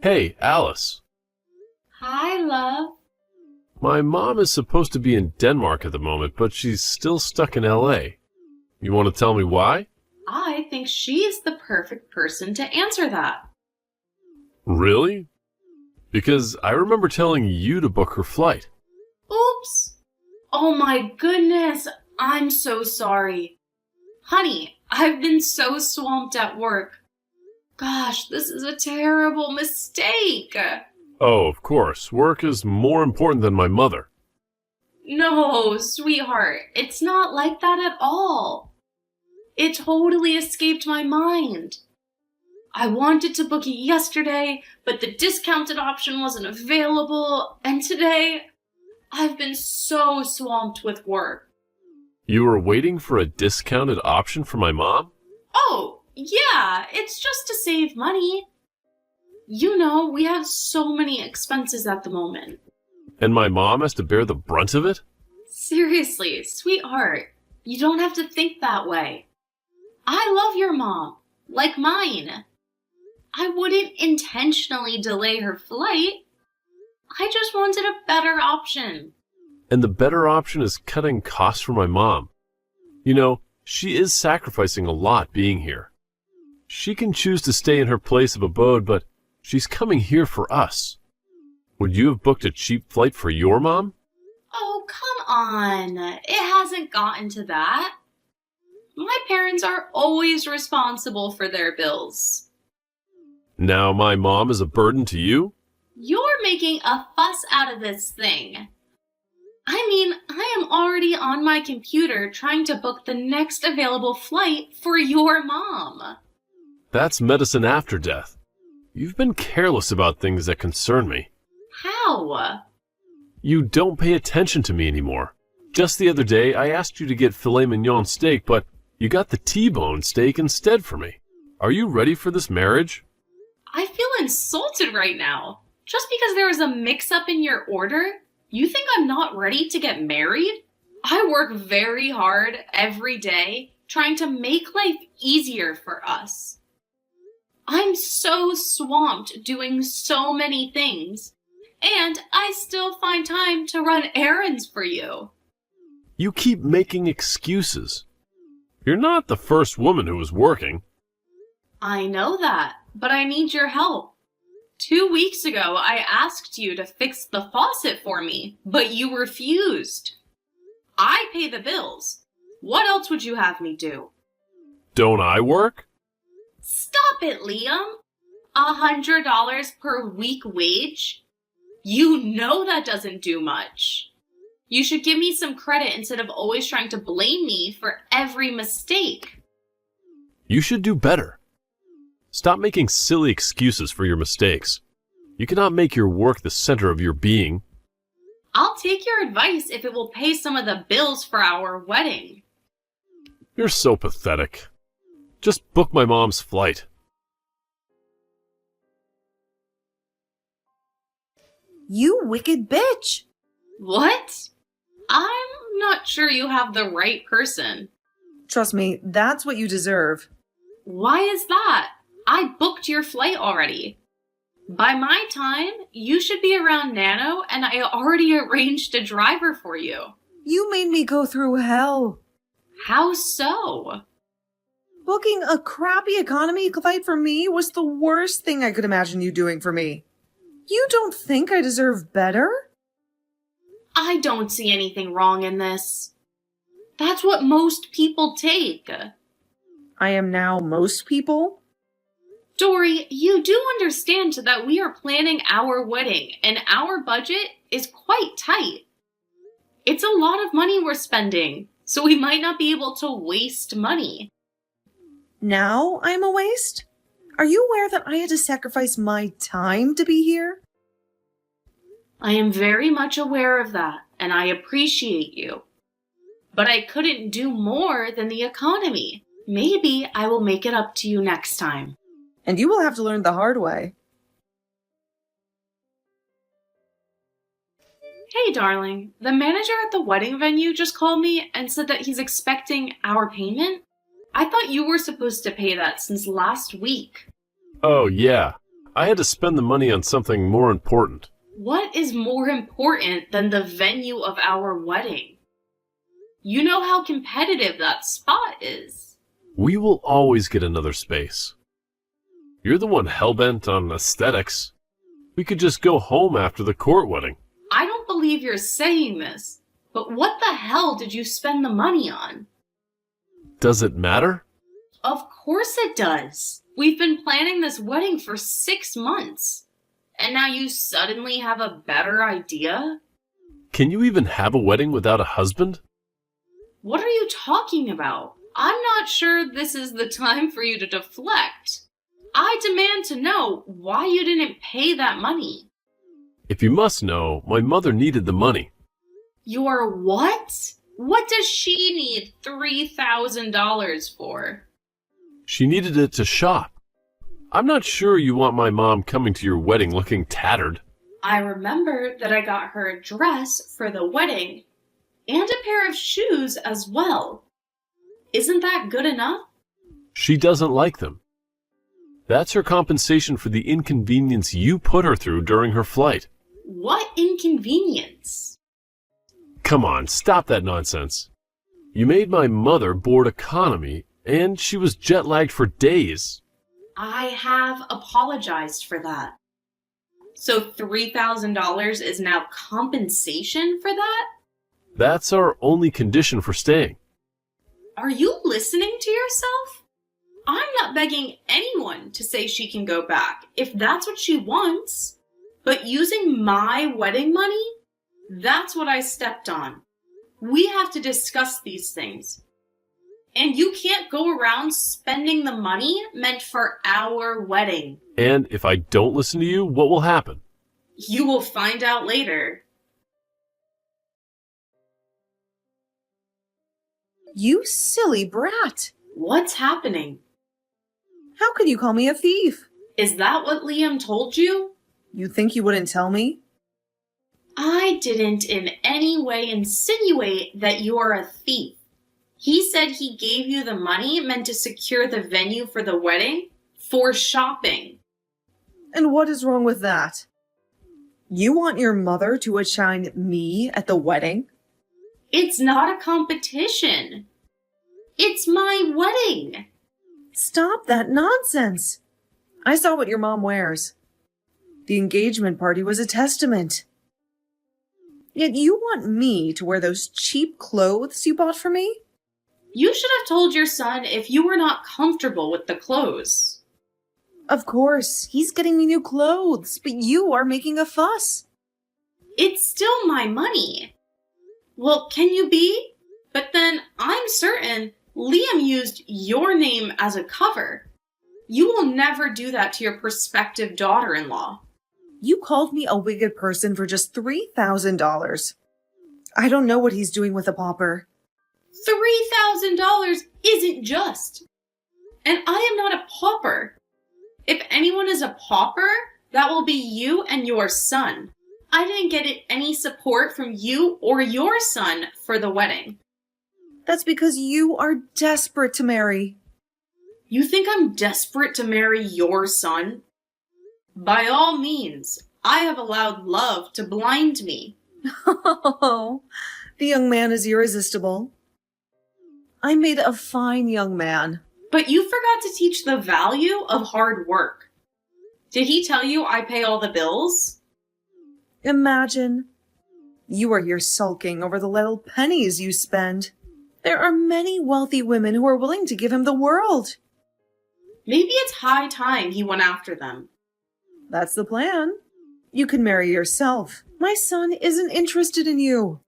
Hey, Alice. Hi, love. My mom is supposed to be in Denmark at the moment, but she's still stuck in LA. You want to tell me why? I think she's the perfect person to answer that. Really? Because I remember telling you to book her flight. Oops. Oh my goodness. I'm so sorry. Honey, I've been so swamped at work. Gosh, this is a terrible mistake. Oh, of course. Work is more important than my mother. No, sweetheart, it's not like that at all. It totally escaped my mind. I wanted to book it yesterday, but the discounted option wasn't available, and today I've been so swamped with work. You were waiting for a discounted option for my mom? Oh, yeah, it's just to save money. You know, we have so many expenses at the moment. And my mom has to bear the brunt of it? Seriously, sweetheart, you don't have to think that way. I love your mom, like mine. I wouldn't intentionally delay her flight. I just wanted a better option. And the better option is cutting costs for my mom. You know, she is sacrificing a lot being here. She can choose to stay in her place of abode, but she's coming here for us. Would you have booked a cheap flight for your mom? Oh, come on. It hasn't gotten to that. My parents are always responsible for their bills. Now my mom is a burden to you? You're making a fuss out of this thing. I mean, I am already on my computer trying to book the next available flight for your mom. That's medicine after death. You've been careless about things that concern me. How? You don't pay attention to me anymore. Just the other day, I asked you to get filet mignon steak, but you got the T-bone steak instead for me. Are you ready for this marriage? I feel insulted right now. Just because there was a mix-up in your order, you think I'm not ready to get married? I work very hard every day trying to make life easier for us. I'm so swamped doing so many things, and I still find time to run errands for you. You keep making excuses. You're not the first woman who is working. I know that, but I need your help. 2 weeks ago, I asked you to fix the faucet for me, but you refused. I pay the bills. What else would you have me do? Don't I work? Stop it, Liam. $100 per week wage? You know that doesn't do much. You should give me some credit instead of always trying to blame me for every mistake. You should do better. Stop making silly excuses for your mistakes. You cannot make your work the center of your being. I'll take your advice if it will pay some of the bills for our wedding. You're so pathetic. Just book my mom's flight. You wicked bitch! What? I'm not sure you have the right person. Trust me, that's what you deserve. Why is that? I booked your flight already. By my time, you should be around Nano, and I already arranged a driver for you. You made me go through hell. How so? Booking a crappy economy flight for me was the worst thing I could imagine you doing for me. You don't think I deserve better? I don't see anything wrong in this. That's what most people take. I am now most people? Dory, you do understand that we are planning our wedding, and our budget is quite tight. It's a lot of money we're spending, so we might not be able to waste money. Now I'm a waste? Are you aware that I had to sacrifice my time to be here? I am very much aware of that, and I appreciate you. But I couldn't do more than the economy. Maybe I will make it up to you next time. And you will have to learn the hard way. Hey, darling, the manager at the wedding venue just called me and said that he's expecting our payment. I thought you were supposed to pay that since last week. Oh, yeah. I had to spend the money on something more important. What is more important than the venue of our wedding? You know how competitive that spot is. We will always get another space. You're the one hell-bent on aesthetics. We could just go home after the court wedding. I don't believe you're saying this, but what the hell did you spend the money on? Does it matter? Of course it does. We've been planning this wedding for 6 months. And now you suddenly have a better idea? Can you even have a wedding without a husband? What are you talking about? I'm not sure this is the time for you to deflect. I demand to know why you didn't pay that money. If you must know, my mother needed the money. Your what? What does she need $3,000 for? She needed it to shop. I'm not sure you want my mom coming to your wedding looking tattered. I remember that I got her a dress for the wedding and a pair of shoes as well. Isn't that good enough? She doesn't like them. That's her compensation for the inconvenience you put her through during her flight. What inconvenience? Come on, stop that nonsense. You made my mother board economy, and she was jet-lagged for days. I have apologized for that. So $3,000 is now compensation for that? That's our only condition for staying. Are you listening to yourself? I'm not begging anyone to say she can go back if that's what she wants. But using my wedding money, that's what I stepped on. We have to discuss these things. And you can't go around spending the money meant for our wedding. And if I don't listen to you, what will happen? You will find out later. You silly brat. What's happening? How could you call me a thief? Is that what Liam told you? You think you wouldn't tell me? I didn't in any way insinuate that you're a thief. He said he gave you the money meant to secure the venue for the wedding for shopping. And what is wrong with that? You want your mother to outshine me at the wedding? It's not a competition. It's my wedding. Stop that nonsense. I saw what your mom wears. The engagement party was a testament. Yet you want me to wear those cheap clothes you bought for me? You should have told your son if you were not comfortable with the clothes. Of course, he's getting me new clothes, but you are making a fuss. It's still my money. Well, can you be? But then I'm certain Liam used your name as a cover. You will never do that to your prospective daughter-in-law. You called me a wicked person for just $3,000. I don't know what he's doing with a pauper. $3,000 isn't just. And I am not a pauper. If anyone is a pauper, that will be you and your son. I didn't get any support from you or your son for the wedding. That's because you are desperate to marry. You think I'm desperate to marry your son? By all means, I have allowed love to blind me. Oh, the young man is irresistible. I made a fine young man. But you forgot to teach the value of hard work. Did he tell you I pay all the bills? Imagine. You are here sulking over the little pennies you spend. There are many wealthy women who are willing to give him the world. Maybe it's high time he went after them. That's the plan. You can marry yourself. My son isn't interested in you.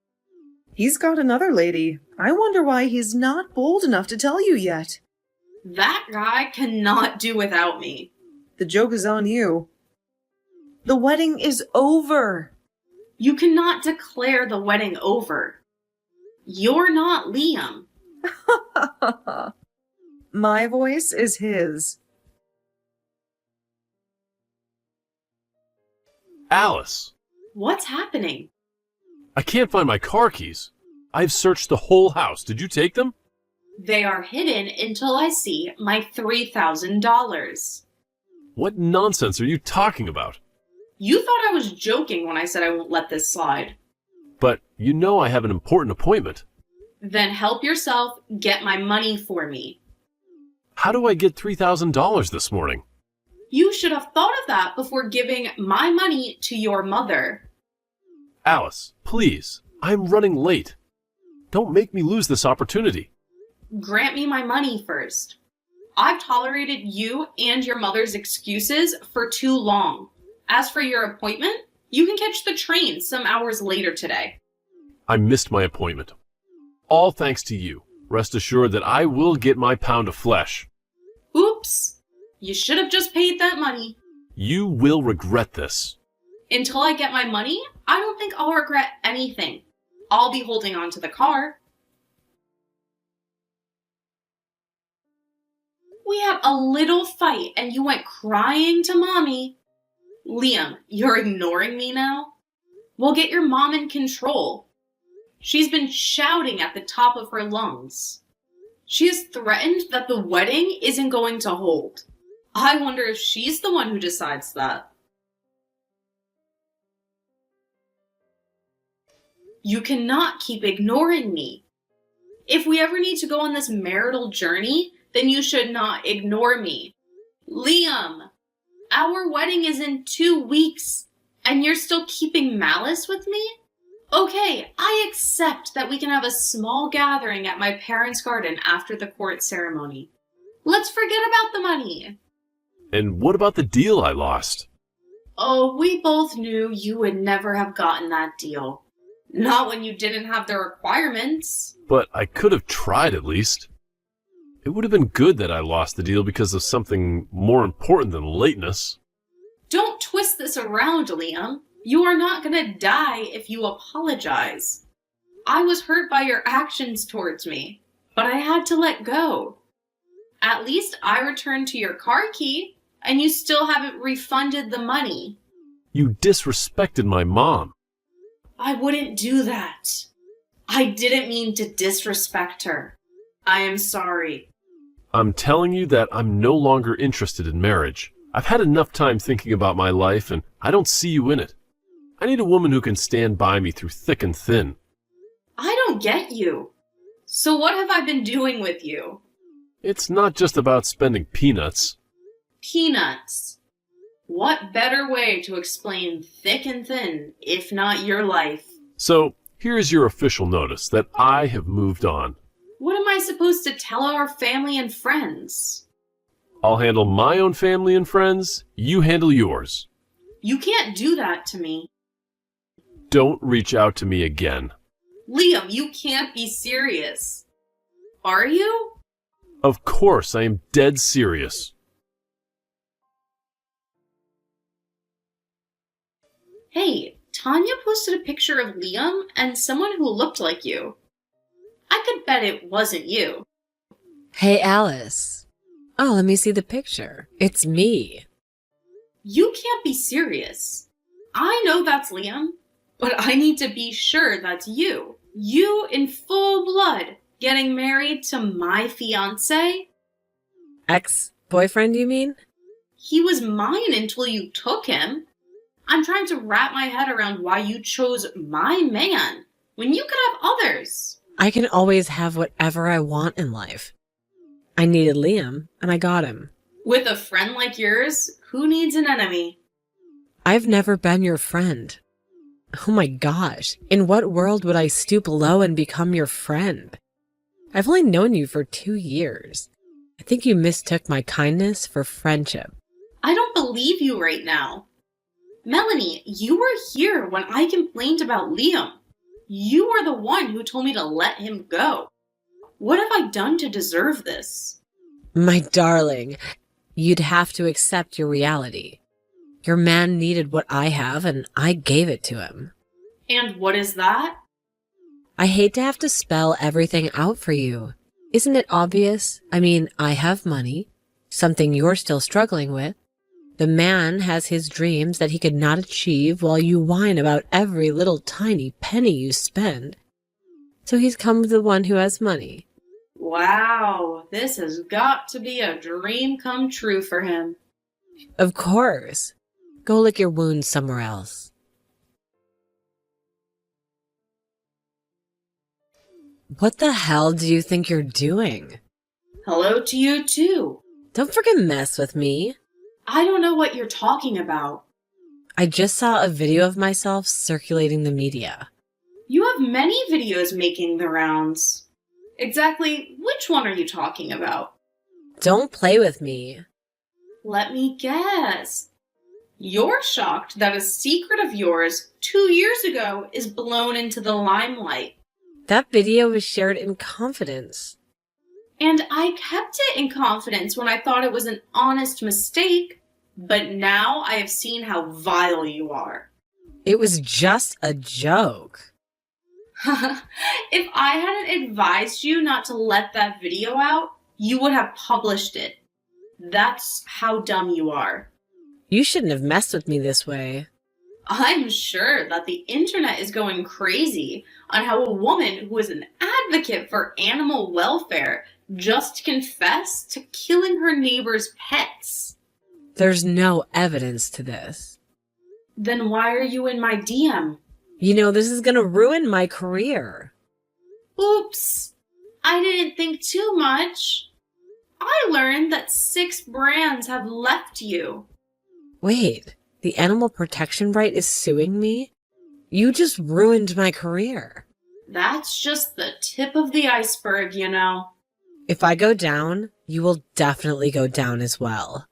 He's got another lady. I wonder why he's not bold enough to tell you yet. That guy cannot do without me. The joke is on you. The wedding is over. You cannot declare the wedding over. You're not Liam. My voice is his. Alice! What's happening? I can't find my car keys. I've searched the whole house. Did you take them? They are hidden until I see my $3,000. What nonsense are you talking about? You thought I was joking when I said I won't let this slide. But you know I have an important appointment. Then help yourself get my money for me. How do I get $3,000 this morning? You should have thought of that before giving my money to your mother. Alice, please, I'm running late. Don't make me lose this opportunity. Grant me my money first. I've tolerated you and your mother's excuses for too long. As for your appointment, you can catch the train some hours later today. I missed my appointment. All thanks to you. Rest assured that I will get my pound of flesh. Oops. You should have just paid that money. You will regret this. Until I get my money, I don't think I'll regret anything. I'll be holding on to the car. We had a little fight and you went crying to Mommy. Liam, you're ignoring me now? We'll get your mom in control. She's been shouting at the top of her lungs. She has threatened that the wedding isn't going to hold. I wonder if she's the one who decides that. You cannot keep ignoring me. If we ever need to go on this marital journey, then you should not ignore me. Liam, our wedding is in 2 weeks, and you're still keeping malice with me? Okay, I accept that we can have a small gathering at my parents' garden after the court ceremony. Let's forget about the money. And what about the deal I lost? Oh, we both knew you would never have gotten that deal. Not when you didn't have the requirements. But I could have tried at least. It would have been good that I lost the deal because of something more important than lateness. Don't twist this around, Liam. You are not going to die if you apologize. I was hurt by your actions towards me, but I had to let go. At least I returned to your car key, and you still haven't refunded the money. You disrespected my mom. I wouldn't do that. I didn't mean to disrespect her. I am sorry. I'm telling you that I'm no longer interested in marriage. I've had enough time thinking about my life, and I don't see you in it. I need a woman who can stand by me through thick and thin. I don't get you. So what have I been doing with you? It's not just about spending peanuts. Peanuts. What better way to explain thick and thin, if not your life? So, here's your official notice that I have moved on. What am I supposed to tell our family and friends? I'll handle my own family and friends. You handle yours. You can't do that to me. Don't reach out to me again. Liam, you can't be serious. Are you? Of course, I am dead serious. Hey, Tanya posted a picture of Liam and someone who looked like you. I could bet it wasn't you. Hey, Alice. Oh, let me see the picture. It's me. You can't be serious. I know that's Liam, but I need to be sure that's you. You in full blood getting married to my fiancé? Ex-boyfriend, you mean? He was mine until you took him. I'm trying to wrap my head around why you chose my man when you could have others. I can always have whatever I want in life. I needed Liam, and I got him. With a friend like yours, who needs an enemy? I've never been your friend. Oh my gosh, in what world would I stoop low and become your friend? I've only known you for 2 years. I think you mistook my kindness for friendship. I don't believe you right now. Melanie, you were here when I complained about Liam. You were the one who told me to let him go. What have I done to deserve this? My darling, you'd have to accept your reality. Your man needed what I have, and I gave it to him. And what is that? I hate to have to spell everything out for you. Isn't it obvious? I mean, I have money, something you're still struggling with. The man has his dreams that he could not achieve while you whine about every little tiny penny you spend. So he's come with the one who has money. Wow, this has got to be a dream come true for him. Of course. Go lick your wounds somewhere else. What the hell do you think you're doing? Hello to you too. Don't freaking mess with me. I don't know what you're talking about. I just saw a video of myself circulating the media. You have many videos making the rounds. Exactly which one are you talking about? Don't play with me. Let me guess. You're shocked that a secret of yours 2 years ago is blown into the limelight. That video was shared in confidence. And I kept it in confidence when I thought it was an honest mistake. But now I have seen how vile you are. It was just a joke. If I hadn't advised you not to let that video out, you would have published it. That's how dumb you are. You shouldn't have messed with me this way. I'm sure that the internet is going crazy on how a woman who is an advocate for animal welfare just confessed to killing her neighbor's pets. There's no evidence to this. Then why are you in my DM? You know, this is gonna ruin my career. Oops. I didn't think too much. I learned that 6 brands have left you. Wait, the animal protection right is suing me? You just ruined my career. That's just the tip of the iceberg, you know. If I go down, you will definitely go down as well.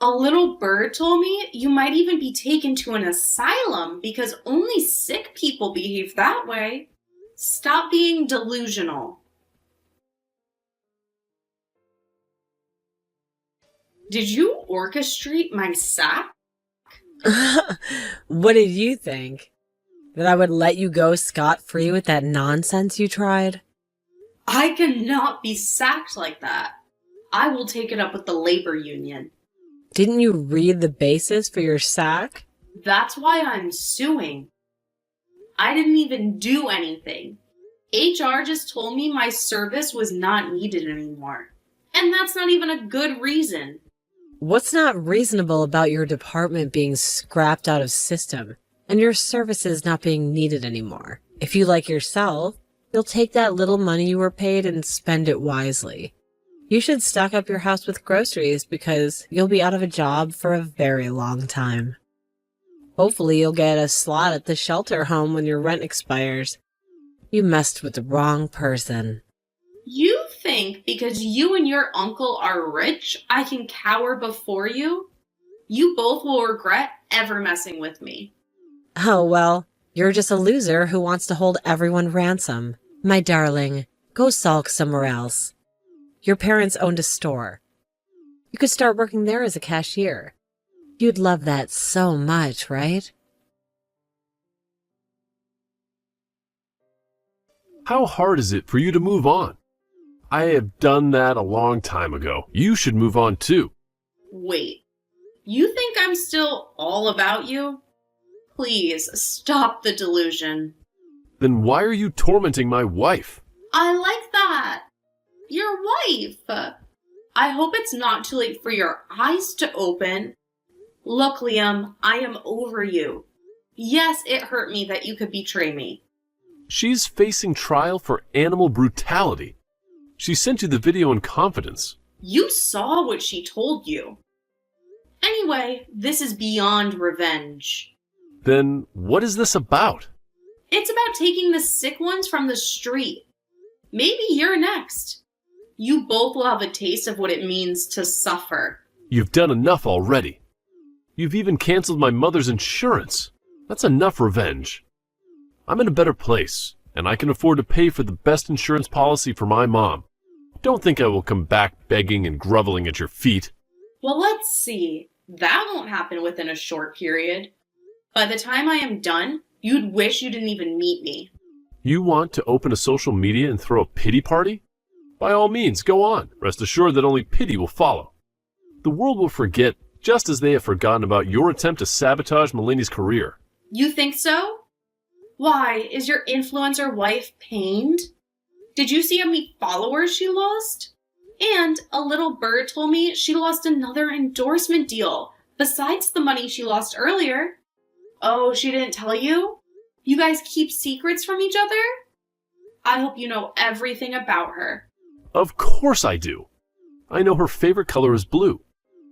A little bird told me you might even be taken to an asylum because only sick people behave that way. Stop being delusional. Did you orchestrate my sack? What did you think? That I would let you go scot-free with that nonsense you tried? I cannot be sacked like that. I will take it up with the labor union. Didn't you read the basis for your sack? That's why I'm suing. I didn't even do anything. HR just told me my service was not needed anymore. And that's not even a good reason. What's not reasonable about your department being scrapped out of system and your services not being needed anymore? If you like yourself, you'll take that little money you were paid and spend it wisely. You should stock up your house with groceries because you'll be out of a job for a very long time. Hopefully you'll get a slot at the shelter home when your rent expires. You messed with the wrong person. You think because you and your uncle are rich, I can cower before you? You both will regret ever messing with me. Oh, well, you're just a loser who wants to hold everyone ransom. My darling, go sulk somewhere else. Your parents owned a store. You could start working there as a cashier. You'd love that so much, right? How hard is it for you to move on? I have done that a long time ago. You should move on too. Wait, you think I'm still all about you? Please, stop the delusion. Then why are you tormenting my wife? I like that. Your wife. I hope it's not too late for your eyes to open. Look, Liam, I am over you. Yes, it hurt me that you could betray me. She's facing trial for animal brutality. She sent you the video in confidence. You saw what she told you. Anyway, this is beyond revenge. Then what is this about? It's about taking the sick ones from the street. Maybe you're next. You both will have a taste of what it means to suffer. You've done enough already. You've even canceled my mother's insurance. That's enough revenge. I'm in a better place, and I can afford to pay for the best insurance policy for my mom. Don't think I will come back begging and groveling at your feet. Well, let's see. That won't happen within a short period. By the time I am done, you'd wish you didn't even meet me. You want to open a social media and throw a pity party? By all means, go on. Rest assured that only pity will follow. The world will forget, just as they have forgotten about your attempt to sabotage Mulaney's career. You think so? Why, is your influencer wife pained? Did you see how many followers she lost? And a little bird told me she lost another endorsement deal. Besides the money she lost earlier. Oh, she didn't tell you? You guys keep secrets from each other? I hope you know everything about her. Of course I do. I know her favorite color is blue.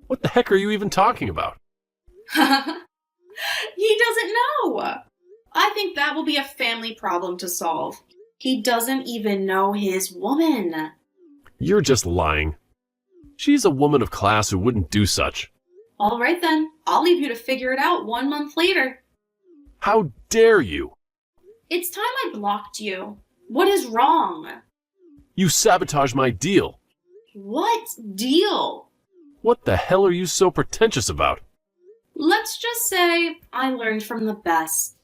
What the heck are you even talking about? He doesn't know. I think that will be a family problem to solve. He doesn't even know his woman. You're just lying. She's a woman of class who wouldn't do such. All right then, I'll leave you to figure it out 1 month later. How dare you? It's time I blocked you. What is wrong? You sabotaged my deal. What deal? What the hell are you so pretentious about? Let's just say I learned from the best.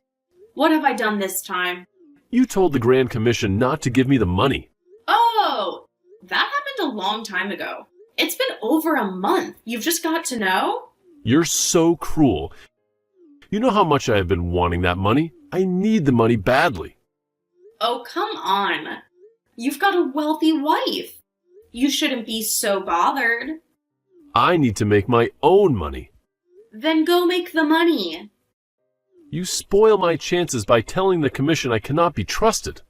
What have I done this time? You told the Grand Commission not to give me the money. Oh, that happened a long time ago. It's been over a month. You've just got to know? You're so cruel. You know how much I have been wanting that money? I need the money badly. Oh, come on. You've got a wealthy wife. You shouldn't be so bothered. I need to make my own money. Then go make the money. You spoil my chances by telling the commission I cannot be trusted.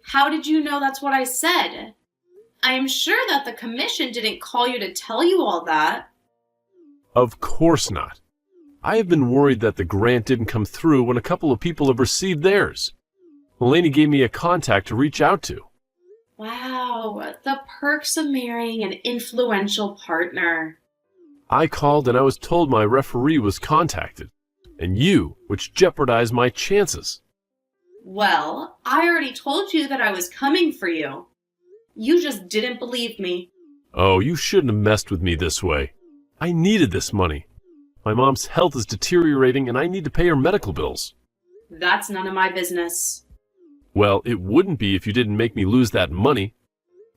How did you know that's what I said? I am sure that the commission didn't call you to tell you all that. Of course not. I have been worried that the grant didn't come through when a couple of people have received theirs. Mulaney gave me a contact to reach out to. Wow, the perks of marrying an influential partner. I called and I was told my referee was contacted. And you, which jeopardized my chances. Well, I already told you that I was coming for you. You just didn't believe me. Oh, you shouldn't have messed with me this way. I needed this money. My mom's health is deteriorating and I need to pay her medical bills. That's none of my business. Well, it wouldn't be if you didn't make me lose that money.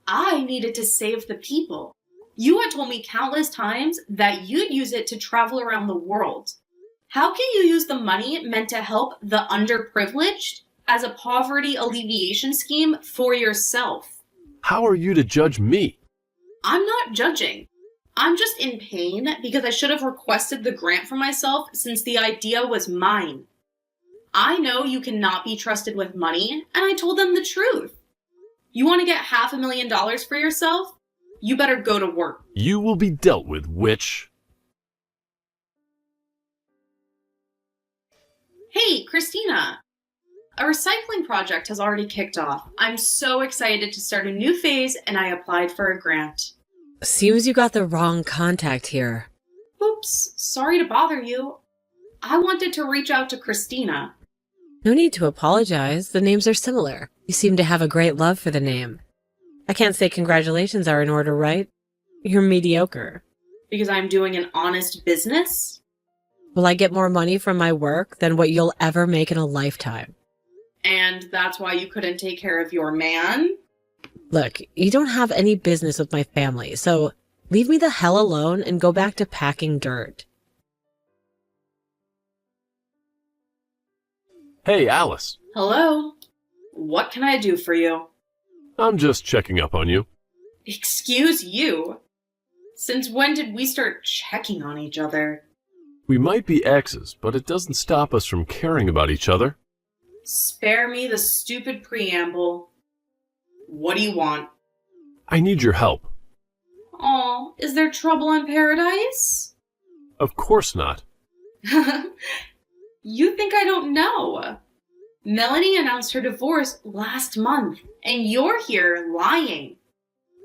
I needed to save the people. You had told me countless times that you'd use it to travel around the world. How can you use the money meant to help the underprivileged as a poverty alleviation scheme for yourself? How are you to judge me? I'm not judging. I'm just in pain because I should have requested the grant for myself since the idea was mine. I know you cannot be trusted with money, and I told them the truth. You want to get $500,000 for yourself? You better go to work. You will be dealt with, witch. Hey, Christina. A recycling project has already kicked off. I'm so excited to start a new phase, and I applied for a grant. Seems you got the wrong contact here. Oops, sorry to bother you. I wanted to reach out to Christina. No need to apologize. The names are similar. You seem to have a great love for the name. I can't say congratulations are in order, right? You're mediocre. Because I'm doing an honest business? Will I get more money from my work than what you'll ever make in a lifetime? And that's why you couldn't take care of your man? Look, you don't have any business with my family, so leave me the hell alone and go back to packing dirt. Hey, Alice. Hello? What can I do for you? I'm just checking up on you. Excuse you? Since when did we start checking on each other? We might be exes, but it doesn't stop us from caring about each other. Spare me the stupid preamble. What do you want? I need your help. Aw, is there trouble in paradise? Of course not. You think I don't know? Melanie announced her divorce last month, and you're here lying.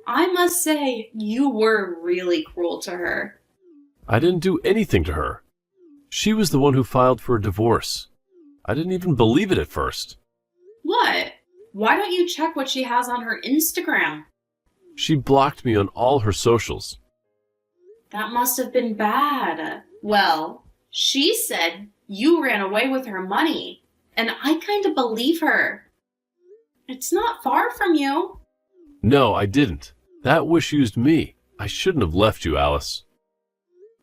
I must say, you were really cruel to her. I didn't do anything to her. She was the one who filed for a divorce. I didn't even believe it at first. What? Why don't you check what she has on her Instagram? She blocked me on all her socials. That must have been bad. Well, she said you ran away with her money, and I kind of believe her. It's not far from you. No, I didn't. That wish used me. I shouldn't have left you, Alice.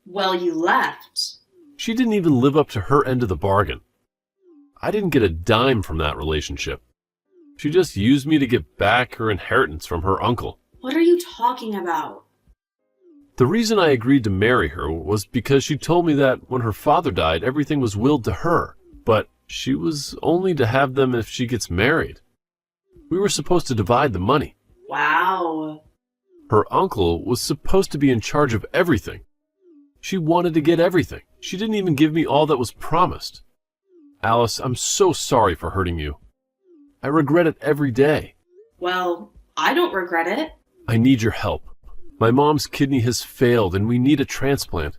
Well, you left. She didn't even live up to her end of the bargain. I didn't get a dime from that relationship. She just used me to get back her inheritance from her uncle. What are you talking about? The reason I agreed to marry her was because she told me that when her father died, everything was willed to her, but she was only to have them if she gets married. We were supposed to divide the money. Wow. Her uncle was supposed to be in charge of everything. She wanted to get everything. She didn't even give me all that was promised. Alice, I'm so sorry for hurting you. I regret it every day. Well, I don't regret it. I need your help. My mom's kidney has failed and we need a transplant.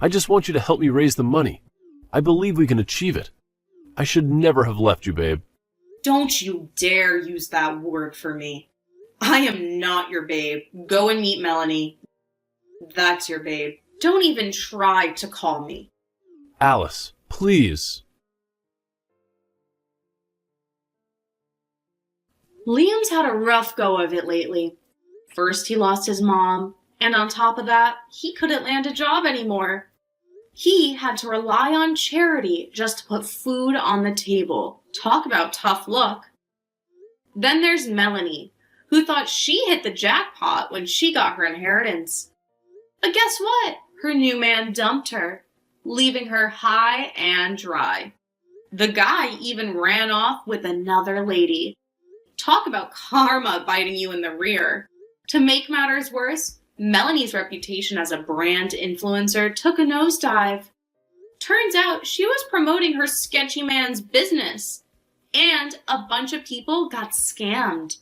I just want you to help me raise the money. I believe we can achieve it. I should never have left you, babe. Don't you dare use that word for me. I am not your babe. Go and meet Melanie. That's your babe. Don't even try to call me. Alice, please. Liam's had a rough go of it lately. First, he lost his mom, and on top of that, he couldn't land a job anymore. He had to rely on charity just to put food on the table. Talk about tough luck. Then there's Melanie, who thought she hit the jackpot when she got her inheritance. But guess what? Her new man dumped her, leaving her high and dry. The guy even ran off with another lady. Talk about karma biting you in the rear. To make matters worse, Melanie's reputation as a brand influencer took a nosedive. Turns out she was promoting her sketchy man's business, and a bunch of people got scammed.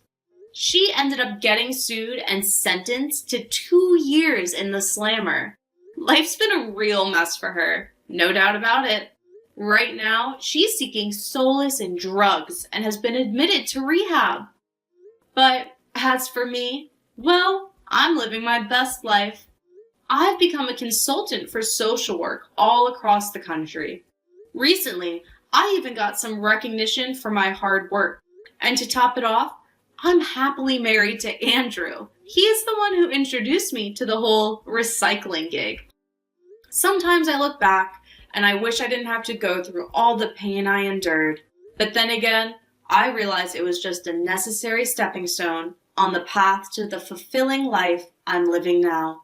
She ended up getting sued and sentenced to 2 years in the slammer. Life's been a real mess for her, no doubt about it. Right now, she's seeking solace in drugs and has been admitted to rehab. But as for me, well, I'm living my best life. I've become a consultant for social work all across the country. Recently, I even got some recognition for my hard work. And to top it off, I'm happily married to Andrew. He is the one who introduced me to the whole recycling gig. Sometimes I look back and I wish I didn't have to go through all the pain I endured. But then again, I realize it was just a necessary stepping stone on the path to the fulfilling life I'm living now.